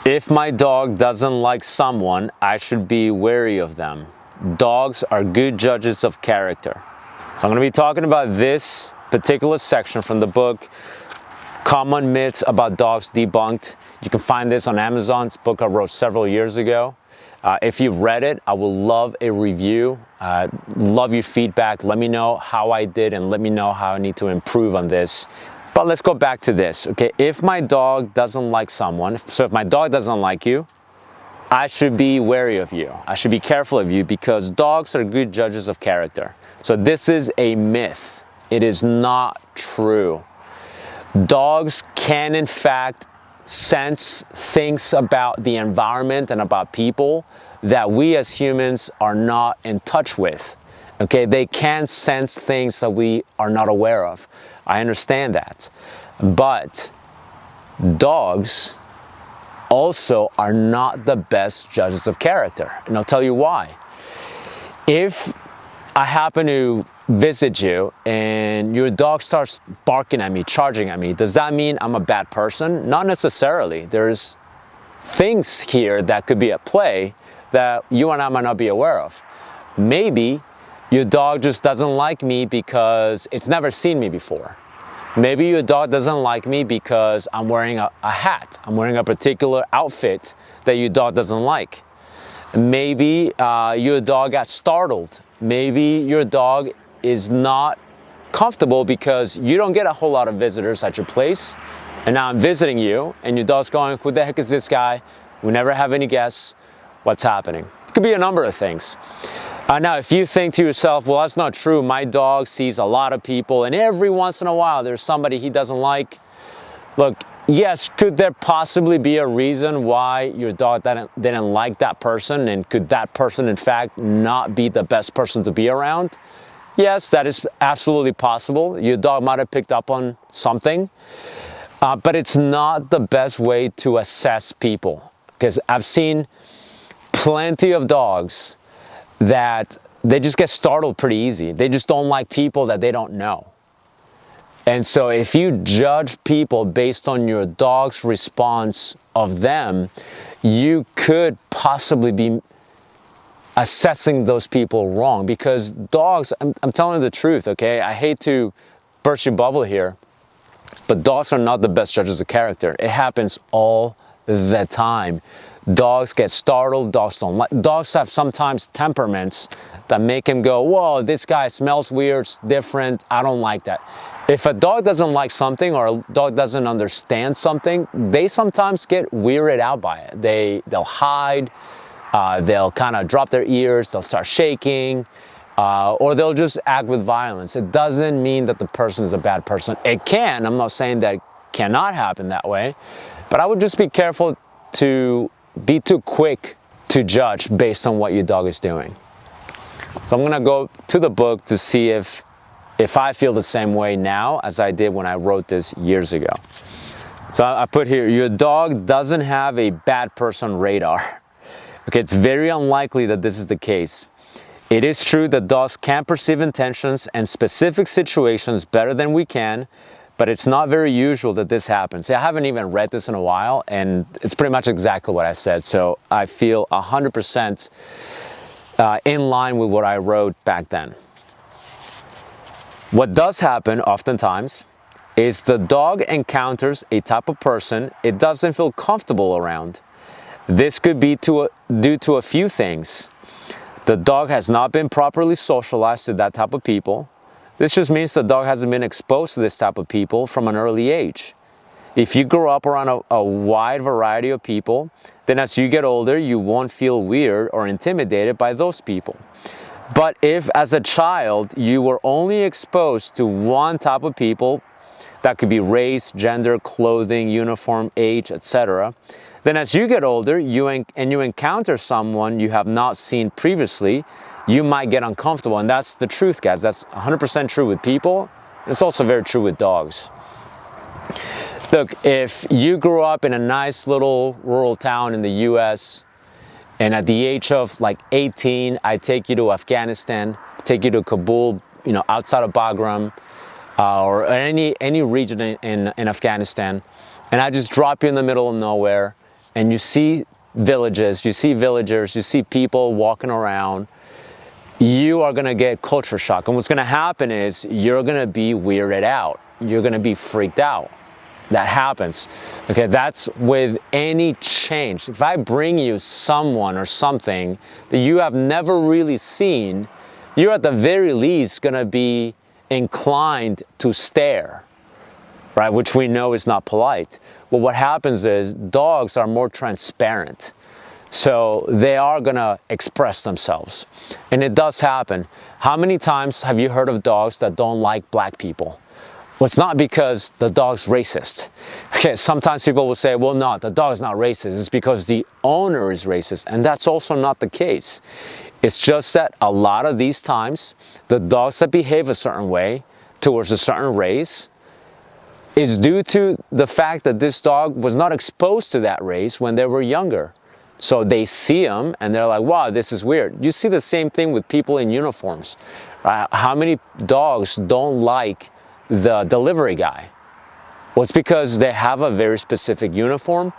If my dog doesn't like someone, I should be wary of them. Dogs are good judges of character. So I'm going to be talking about this particular section from the book, Common Myths About Dogs Debunked. You can find this on Amazon. It's a book I wrote several years ago. If you've read it, I will love a review. Love your feedback. Let me know how I did and let me know how I need to improve on this. But let's go back to this, okay? If my dog doesn't like someone, so if my dog doesn't like you, I should be wary of you. I should be careful of you because dogs are good judges of character. So this is a myth. It is not true. Dogs can, in fact, sense things about the environment and about people that we as humans are not in touch with. Okay, they can sense things that we are not aware of. I understand that. But dogs also are not the best judges of character. And I'll tell you why. If I happen to visit you and your dog starts barking at me, charging at me, does that mean I'm a bad person? Not necessarily. There's things here that could be at play that you and I might not be aware of. Maybe your dog just doesn't like me because it's never seen me before. Maybe your dog doesn't like me because I'm wearing a hat. I'm wearing a particular outfit that your dog doesn't like. Maybe your dog got startled. Maybe your dog is not comfortable because you don't get a whole lot of visitors at your place. And now I'm visiting you and your dog's going, who the heck is this guy? We never have any guests. What's happening? It could be a number of things. Now, if you think to yourself, well, that's not true. My dog sees a lot of people and every once in a while there's somebody he doesn't like. Look, yes, could there possibly be a reason why your dog didn't like that person? And could that person, in fact, not be the best person to be around? Yes, that is absolutely possible. Your dog might have picked up on something. But it's not the best way to assess people. Because I've seen plenty of dogs that they just get startled pretty easy. They just don't like people that they don't know. And so if you judge people based on your dog's response of them, you could possibly be assessing those people wrong because dogs, I'm telling you the truth, okay? I hate to burst your bubble here, but dogs are not the best judges of character. It happens all the time. Dogs get startled, dogs don't like, dogs have sometimes temperaments that make him go, whoa, this guy smells weird, it's different, I don't like that. If a dog doesn't like something or a dog doesn't understand something, they sometimes get weirded out by it. They'll hide, they'll kind of drop their ears, they'll start shaking, or they'll just act with violence. It doesn't mean that the person is a bad person. It can, I'm not saying that it cannot happen that way, but I would just be careful to be too quick to judge based on what your dog is doing. So I'm gonna go to the book to see if I feel the same way now as I did when I wrote this years ago. So I put here, your dog doesn't have a bad person radar. Okay, it's very unlikely that this is the case. It is true that dogs can perceive intentions and specific situations better than we can, but it's not very usual that this happens. See, I haven't even read this in a while, and it's pretty much exactly what I said. So I feel 100% in line with what I wrote back then. What does happen oftentimes is the dog encounters a type of person it doesn't feel comfortable around. This could be due to a few things. The dog has not been properly socialized to that type of people. This just means the dog hasn't been exposed to this type of people from an early age. If you grow up around a wide variety of people, then as you get older, you won't feel weird or intimidated by those people. But if as a child, you were only exposed to one type of people, that could be race, gender, clothing, uniform, age, etc., then as you get older and you encounter someone you have not seen previously, you might get uncomfortable. And that's the truth, guys. That's 100% true with people. It's also very true with dogs. Look, if you grew up in a nice little rural town in the US, and at the age of like 18, I take you to Afghanistan, take you to Kabul, outside of Bagram, or any region in Afghanistan, and I just drop you in the middle of nowhere, and you see villages, you see villagers, you see people walking around, you are going to get culture shock. And what's going to happen is you're going to be weirded out. You're going to be freaked out. That happens. Okay, that's with any change. If I bring you someone or something that you have never really seen, you're at the very least going to be inclined to stare, right? Which we know is not polite. Well, what happens is dogs are more transparent. So they are going to express themselves. And it does happen. How many times have you heard of dogs that don't like black people? Well, it's not because the dog's racist. Okay, sometimes people will say, well, no, the dog is not racist. It's because the owner is racist. And that's also not the case. It's just that a lot of these times, the dogs that behave a certain way towards a certain race is due to the fact that this dog was not exposed to that race when they were younger. So they see them and they're like, wow, this is weird. You see the same thing with people in uniforms. Right? How many dogs don't like the delivery guy? Well, it's because they have a very specific uniform,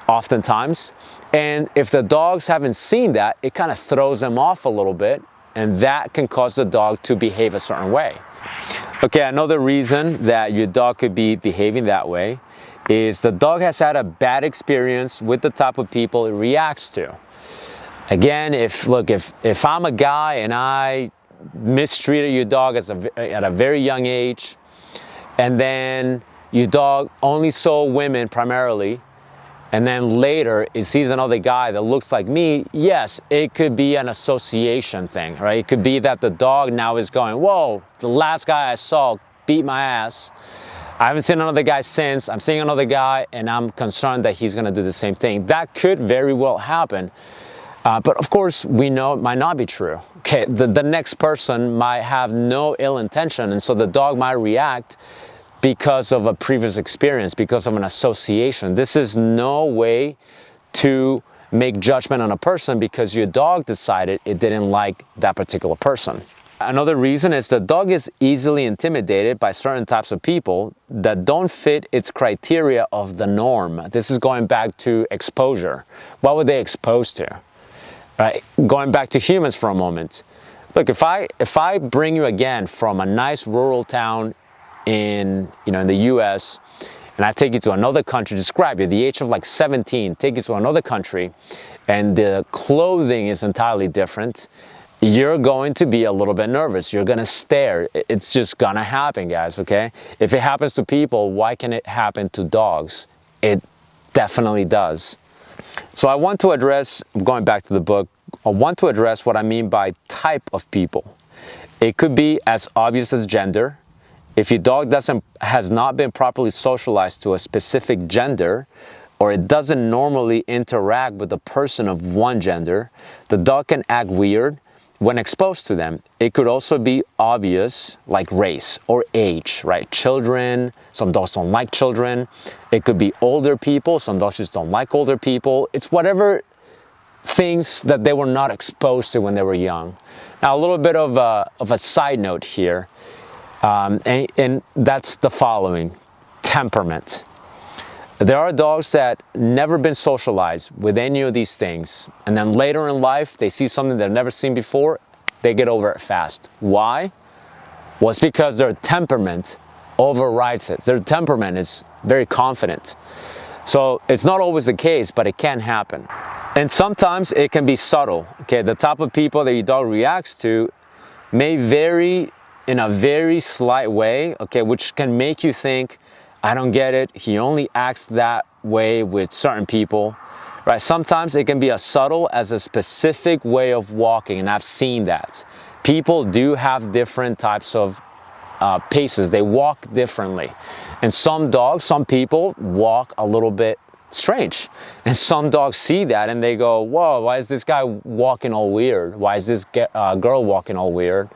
oftentimes. And if the dogs haven't seen that, it kind of throws them off a little bit, and that can cause the dog to behave a certain way. Okay, another reason that your dog could be behaving that way is the dog has had a bad experience with the type of people it reacts to. Again, if I'm a guy and I mistreated your dog at a very young age, and then your dog only saw women primarily, and then later it sees another guy that looks like me, yes, it could be an association thing, right? It could be that the dog now is going, whoa, the last guy I saw beat my ass. I haven't seen another guy since. I'm seeing another guy, and I'm concerned that he's going to do the same thing. That could very well happen. But of course, we know it might not be true. Okay, the next person might have no ill intention, and so the dog might react because of a previous experience, because of an association. This is no way to make judgment on a person because your dog decided it didn't like that particular person. Another reason is the dog is easily intimidated by certain types of people that don't fit its criteria of the norm. This is going back to exposure. What were they exposed to? Right? Going back to humans for a moment. Look, if I bring you again from a nice rural town in the US, and I take you to another country, describe you at the age of like 17, take you to another country, and the clothing is entirely different, you're going to be a little bit nervous. You're going to stare. It's just going to happen, guys, okay? If it happens to people, why can it happen to dogs? It definitely does. So I want to address, going back to the book, I want to address what I mean by type of people. It could be as obvious as gender. If your dog has not been properly socialized to a specific gender, or it doesn't normally interact with a person of one gender, the dog can act weird when exposed to them. It could also be obvious, like race or age, right? Children, some dogs don't like children. It could be older people, some dogs just don't like older people. It's whatever things that they were not exposed to when they were young. Now, a little bit of a side note here. And that's the following: temperament. There are dogs that never been socialized with any of these things, and then later in life they see something they've never seen before, they get over it fast. Why? Well, it's because their temperament overrides it. Their temperament is very confident. So it's not always the case, but it can happen. And sometimes it can be subtle. Okay, the type of people that your dog reacts to may vary in a very slight way, okay, which can make you think, I don't get it, he only acts that way with certain people, right? Sometimes it can be as subtle as a specific way of walking, and I've seen that. People do have different types of paces. They walk differently. And some dogs, some people walk a little bit strange. And some dogs see that and they go, whoa, why is this guy walking all weird? Why is this girl walking all weird?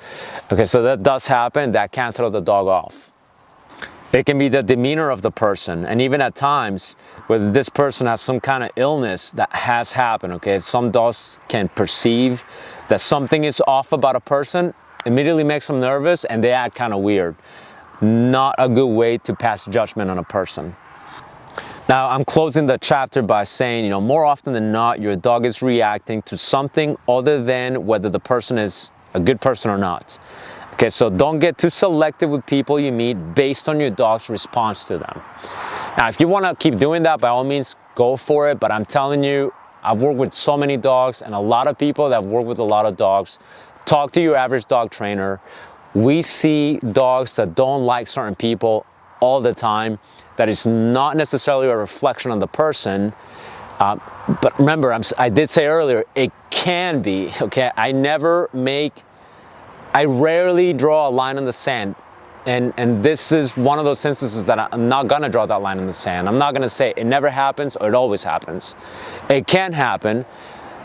Okay, so that does happen. That can throw the dog off. It can be the demeanor of the person. And even at times, whether this person has some kind of illness that has happened, okay? Some dogs can perceive that something is off about a person, immediately makes them nervous, and they act kind of weird. Not a good way to pass judgment on a person. Now, I'm closing the chapter by saying, more often than not, your dog is reacting to something other than whether the person is a good person or not. Okay, so don't get too selective with people you meet based on your dog's response to them. Now, if you want to keep doing that, by all means, go for it. But I'm telling you, I've worked with so many dogs, and a lot of people that have worked with a lot of dogs. Talk to your average dog trainer. We see dogs that don't like certain people all the time. That is not necessarily a reflection on the person. But remember, I did say earlier, it can be, okay? I rarely draw a line in the sand. And this is one of those instances that I'm not gonna draw that line in the sand. I'm not gonna say it never happens or it always happens. It can happen,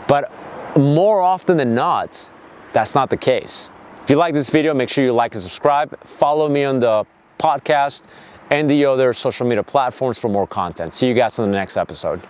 but more often than not, that's not the case. If you like this video, make sure you like and subscribe. Follow me on the podcast and the other social media platforms for more content. See you guys on the next episode.